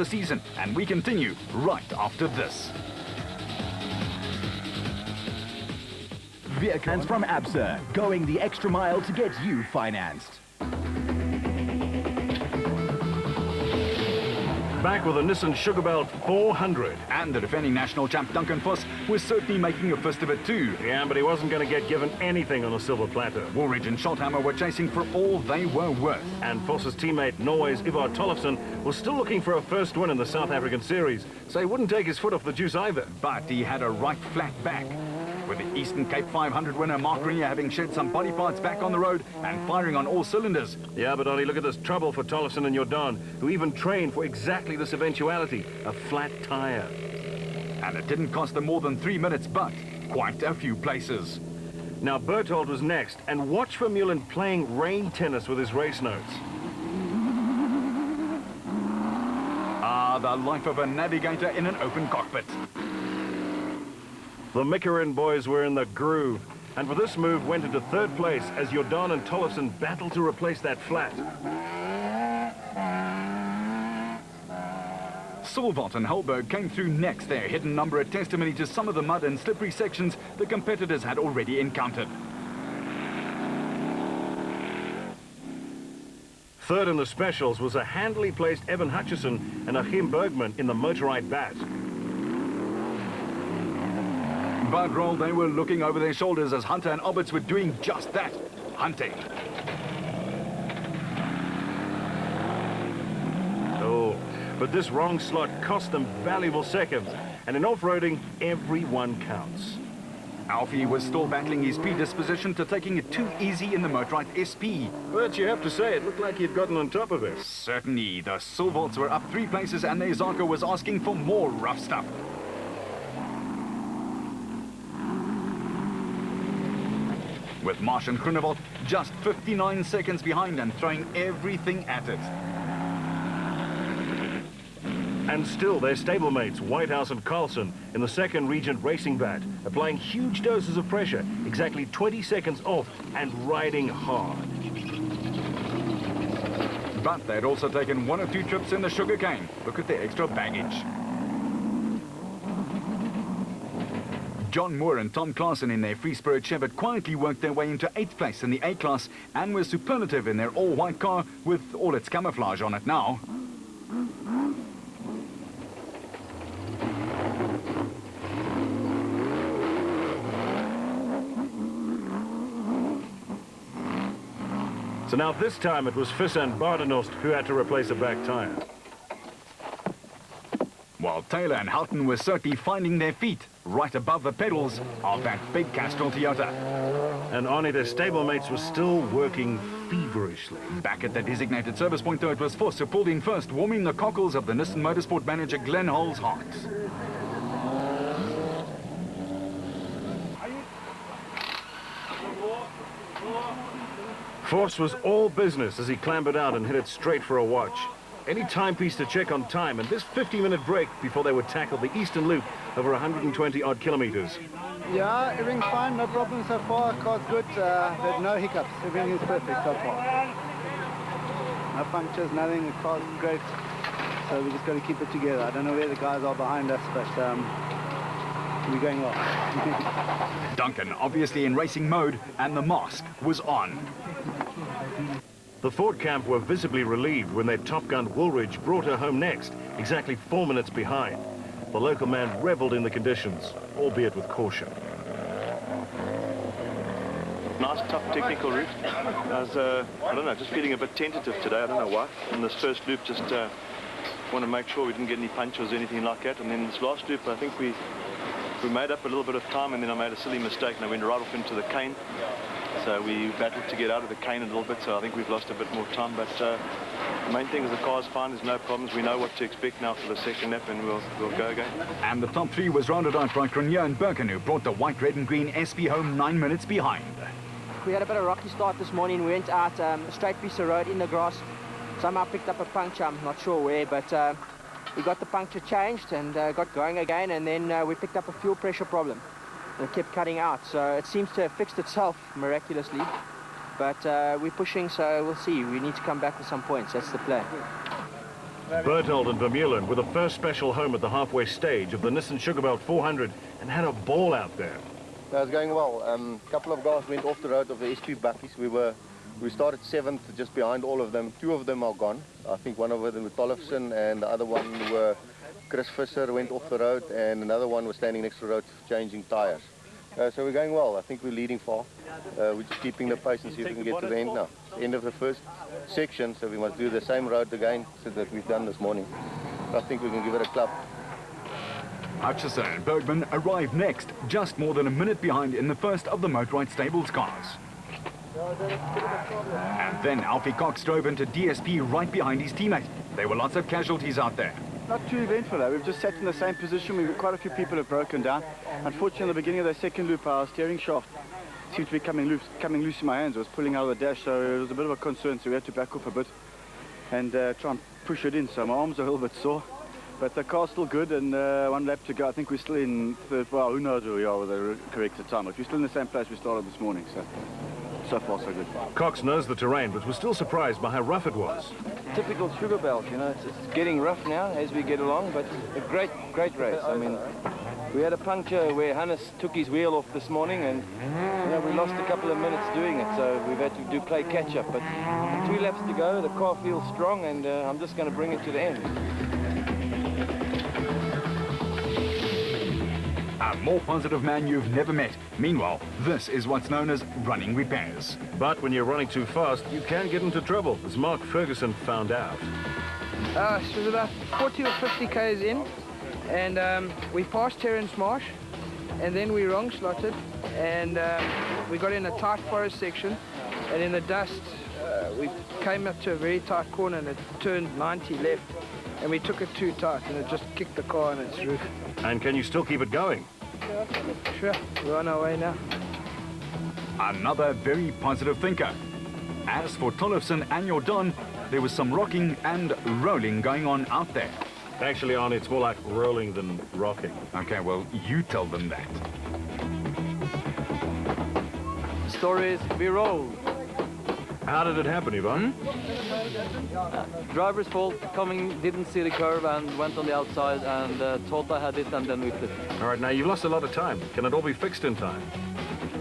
the season, and we continue right after this. Vehicles from ABSA, going the extra mile to get you financed. Back with a Nissan Sugarbelt 400. And the defending national champ Duncan Vos was certainly making a fist of it too. Yeah, but he wasn't going to get given anything on a silver platter. Woolridge and Schothammer were chasing for all they were worth. And Vos's teammate, Norway's Ivar Tollefsen, was still looking for a first win in the South African series, so he wouldn't take his foot off the juice either. But he had a right flat back. With the Eastern Cape 500 winner Mark Renier having shed some body parts back on the road and firing on all cylinders. Yeah, but Ollie, look at this trouble for Tollefsen and Jordan, who even trained for exactly this eventuality, a flat tyre. And it didn't cost them more than 3 minutes, but quite a few places. Now Berthold was next, and watch Vermeulen playing rain tennis with his race notes. Ah, the life of a navigator in an open cockpit. The Mickerin boys were in the groove, and for this move went into third place as Jordan and Tollefsen battled to replace that flat. Sugarbelt and Helberg came through next, their hidden number a testimony to some of the mud and slippery sections the competitors had already encountered. Third in the specials was a handily placed Evan Hutchison and Achim Bergman in the Motorride Bat. But roll, they were looking over their shoulders as Hunter and Alberts were doing just that, hunting. Oh, but this wrong slot cost them valuable seconds, and in off-roading, everyone counts. Alfie was still battling his predisposition to taking it too easy in the Motorride SP. But you have to say, it looked like he'd gotten on top of it. Certainly, the Sugarbelts were up 3 places and their Zarko was asking for more rough stuff. With Marsh and Groenewald just 59 seconds behind and throwing everything at it. And still their stablemates, Whitehouse and Carlson, in the second Regent Racing Bat, applying huge doses of pressure, exactly 20 seconds off and riding hard. But they'd also taken 1 or 2 trips in the sugarcane. Look at their extra baggage. John Moore and Tom Claassen in their Free Spirit Chevette quietly worked their way into 8th place in the A-Class and were superlative in their all-white car with all its camouflage on it now. So now this time it was Visser and Badenhorst who had to replace a back tyre. While Taylor and Houghton were certainly finding their feet right above the pedals of that big Castrol Toyota. And Arnie, their stablemates were still working feverishly. Back at the designated service point, though, it was Vos who pulled in first, warming the cockles of the Nissan Motorsport manager Glenn Hull's heart. Vos was all business as he clambered out and headed straight for a watch. Any timepiece to check on time, and this 50-minute break before they would tackle the Eastern Loop over 120-odd kilometers. Yeah, everything's fine, no problem so far. Car's good, there's no hiccups. Everything is perfect so far. No punctures, nothing. The car's great. So we just got to keep it together. I don't know where the guys are behind us, but we're going well. Duncan obviously in racing mode, and the mask was on. The Ford camp were visibly relieved when their Top Gun Woolridge brought her home next, exactly 4 minutes behind. The local man revelled in the conditions, albeit with caution. Nice, tough technical route. I was, I don't know, just feeling a bit tentative today. I don't know why. In this first loop, just want to make sure we didn't get any punches or anything like that. And then this last loop, I think we made up a little bit of time, and then I made a silly mistake and I went right off into the cane. So we battled to get out of the cane a little bit, so I think we've lost a bit more time. But the main thing is the car's fine, there's no problems. We know what to expect now for the second lap, and we'll go again. And the top 3 was rounded out by Cronier and Birken, who brought the white, red and green SP home 9 minutes behind. We had a bit of a rocky start this morning. We went out a straight piece of road in the grass. Somehow picked up a puncture, I'm not sure where, but we got the puncture changed and got going again, and then we picked up a fuel pressure problem. It kept cutting out, so it seems to have fixed itself miraculously. But we're pushing, so we'll see. We need to come back with some points. That's the plan. Berthold and Vermeulen were the first special home at the halfway stage of the Nissan Sugarbelt 400 and had a ball out there. No, it's going well. A couple of guys went off the road of the SP buckies. We started 7th, just behind all of them. 2 of them are gone. I think one of them was Tollefson, and the other one were Chris Visser went off the road, and another one was standing next to the road changing tires. So we're going well. I think we're leading far. We're just keeping the pace and see if we can get to the end now. End of the first section, so we must do the same road again so that we've done this morning. I think we can give it a clap. Hutchison and Bergman arrived next, just more than a minute behind in the first of the Motorride Stables cars. And then Alfie Cox drove into DSP right behind his teammate. There were lots of casualties out there. Not too eventful though. We've just sat in the same position. Quite a few people have broken down. Unfortunately, at the beginning of the second loop, our steering shaft seemed to be coming loose in my hands. I was pulling out of the dash, so it was a bit of a concern. So we had to back off a bit and try and push it in. So my arms are a little bit sore. But the car's still good, and 1 lap to go. I think we're still in third. Well, who knows where we are with the corrected time. But we're still in the same place we started this morning. So far, so good. Cox knows the terrain, but was still surprised by how rough it was. Typical Sugarbelt, you know, it's getting rough now as we get along, but a great race. I mean, we had a puncture where Hannes took his wheel off this morning, and you know, we lost a couple of minutes doing it, so we've had to play catch-up. But 2 laps to go, the car feels strong, and I'm just going to bring it to the end. A more positive man you've never met. Meanwhile, this is what's known as running repairs. But when you're running too fast, you can get into trouble, as Mark Ferguson found out. It was about 40 or 50 k's in, and we passed Terence Marsh, and then we wrong slotted, and we got in a tight forest section, and in the dust we came up to a very tight corner, and it turned 90 left, and we took it too tight, and it just kicked the car on its roof. And can you still keep it going? Sure, we're on our way now. Another very positive thinker. As for Tollefson and Jordan, there was some rocking and rolling going on out there. Actually, Arnie, it's more like rolling than rocking. Okay, well, you tell them that. Story is, we rolled. How did it happen, Yvonne? Driver's fault, didn't see the curve and went on the outside, and thought I had it, and then we flipped. All right, now you've lost a lot of time. Can it all be fixed in time?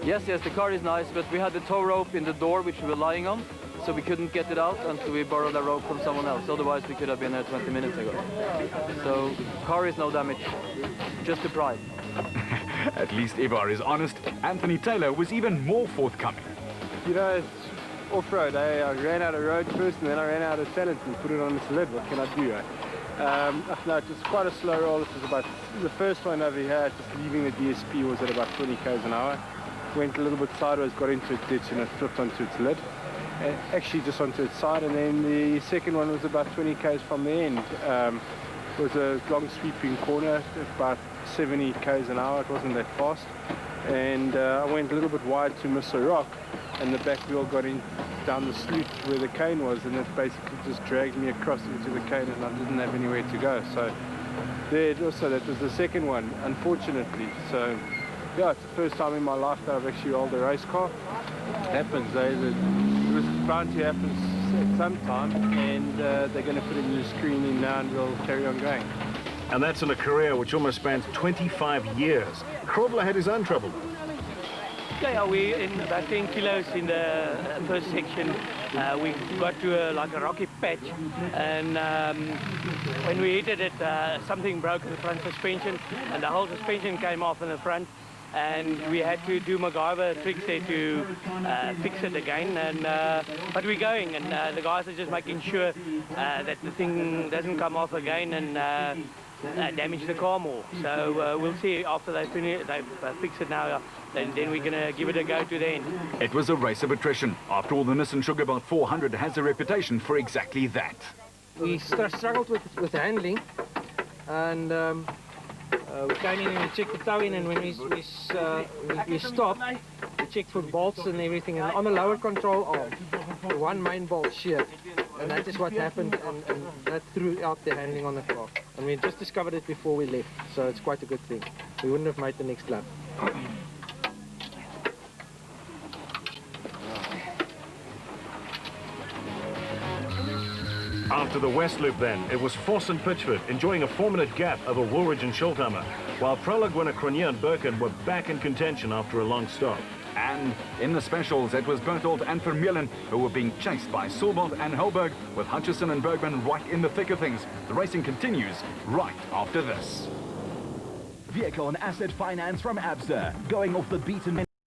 Yes, the car is nice, but we had the tow rope in the door which we were lying on, so we couldn't get it out until we borrowed a rope from someone else. Otherwise, we could have been there 20 minutes ago. So, car is no damage, just the pride. At least Ivar is honest. Anthony Taylor was even more forthcoming. You know, it's off-road. I ran out of road first, and then I ran out of talent and put it on its lid. What can I do? No, it was quite a slow roll. It was about the first one over here, just leaving the DSP was at about 20 k's an hour. Went a little bit sideways, got into a ditch, and it flipped onto its lid. Actually, just onto its side. And then the second one was about 20 k's from the end. It was a long sweeping corner, about 70 k's an hour. It wasn't that fast. And I went a little bit wide to miss a rock, and the back wheel got in down the sloot where the cane was, and it basically just dragged me across into the cane, and I didn't have anywhere to go. So there, also that was the second one, unfortunately. So yeah, it's the first time in my life that I've actually rolled a race car. It happens, it was bound to happen at some time, and they're going to put a new screen in now, and we'll carry on going. And that's in a career which almost spans 25 years. Krobler had his own trouble. Yeah, we in about 10 kilos in the first section. We got to like a rocky patch, and when we hit it, something broke in the front suspension, and the whole suspension came off in the front, and we had to do MacGyver tricks there to fix it again. And but we're going, and the guys are just making sure that the thing doesn't come off again and damage the car more. So we'll see after they finish, they've fixed it now. Then we're going to give it a go to the end. It was a race of attrition. After all, the Nissan Sugarbelt 400 has a reputation for exactly that. We struggled with the handling, and we came in and we checked the tow in, and when we stopped, we checked for bolts and everything, and on the lower control arm, the one main bolt sheared, and that is what happened, and that threw out the handling on the car. And we just discovered it before we left, so it's quite a good thing. We wouldn't have made the next lap. After to the West Loop then. It was Voss and Pitchford enjoying a 4-minute gap over Woolridge and Schulthammer, while prologue winner Cronje and Birkin were back in contention after a long stop. And in the specials, it was Berthold and Vermeulen who were being chased by Sugarbelt and Helberg, with Hutchison and Bergman right in the thick of things. The racing continues right after this. Vehicle and asset finance from Absa, going off the beaten